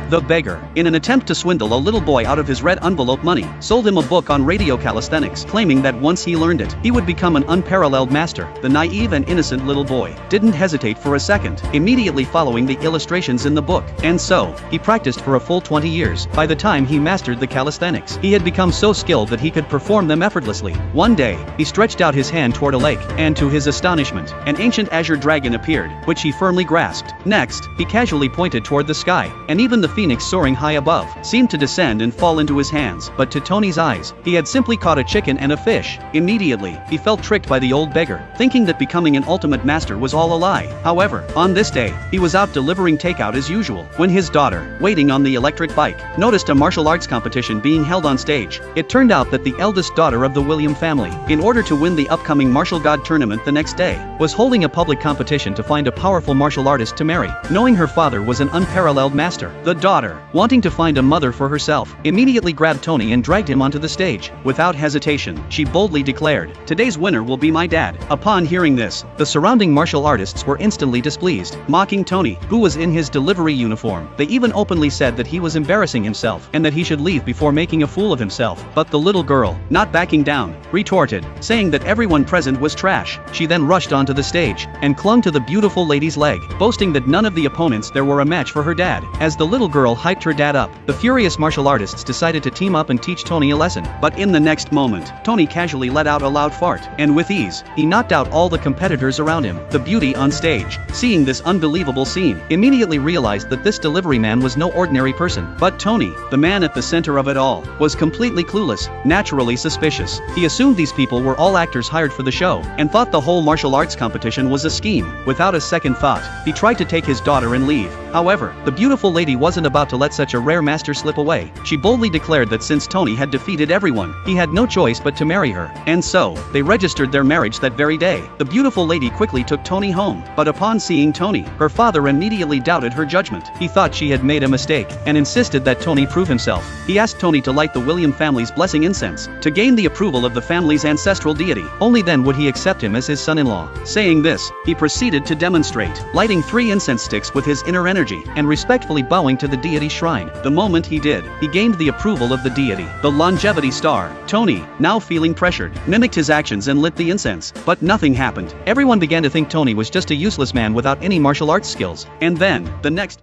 The beggar, in an attempt to swindle a little boy out of his red envelope money, sold him a book on radio calisthenics, claiming that once he learned it, he would become an unparalleled master. The naive and innocent little boy didn't hesitate for a second, immediately following the illustrations in the book, and so, he practiced for a full 20 years. By the time he mastered the calisthenics, he had become so skilled that he could perform them effortlessly. One day, he stretched out his hand toward a lake, and to his astonishment, an ancient azure dragon appeared, which he firmly grasped. Next, he casually pointed toward the sky, and even the phoenix soaring high above seemed to descend and fall into his hands. But to Tony's eyes, he had simply caught a chicken and a fish. Immediately, he felt tricked by the old beggar, thinking that becoming an ultimate master was all a lie. However, on this day, he was out delivering takeout as usual, when his daughter, waiting on the electric bike, noticed a martial arts competition being held on stage. It turned out that the eldest daughter of the William family, in order to win the upcoming martial god tournament the next day, was holding a public competition to find a powerful martial artist to marry. Knowing her father was an unparalleled master, the daughter, wanting to find a mother for herself, immediately grabbed Tony and dragged him onto the stage. Without hesitation, she boldly declared, "Today's winner will be my dad." Upon hearing this, the surrounding martial artists were instantly displeased, mocking Tony, who was in his delivery uniform. They even openly said that he was embarrassing himself and that he should leave before making a fool of himself. But the little girl, not backing down, retorted, saying that everyone present was trash. She then rushed onto the stage and clung to the beautiful lady's leg, boasting that none of the opponents there were a match for her dad. As the little girl hyped her dad up, the furious martial artists decided to team up and teach Tony a lesson. But in the next moment, Tony casually let out a loud fart, and with ease, he knocked out all the competitors around him. The beauty on stage, seeing this unbelievable scene, immediately realized that this delivery man was no ordinary person. But Tony, the man at the center of it all, was completely clueless, naturally suspicious. He assumed these people were all actors hired for the show, and thought the whole martial arts competition was a scheme. Without a second thought, he tried to take his daughter and leave. However, the beautiful lady wasn't about to let such a rare master slip away. She boldly declared that since Tony had defeated everyone, he had no choice but to marry her. And so, they registered their marriage that very day. The beautiful lady quickly took Tony home, but upon seeing Tony, her father immediately doubted her judgment. He thought she had made a mistake, and insisted that Tony prove himself. He asked Tony to light the William family's blessing incense, to gain the approval of the family's ancestral deity. Only then would he accept him as his son-in-law. Saying this, he proceeded to demonstrate, lighting 3 incense sticks with his inner energy, and respectfully bowing to the deity's shrine. The moment he did, he gained the approval of the deity. The longevity star, Tony, now feeling pressured, mimicked his actions and lit the incense. But nothing happened. Everyone began to think Tony was just a useless man without any martial arts skills. And then, the next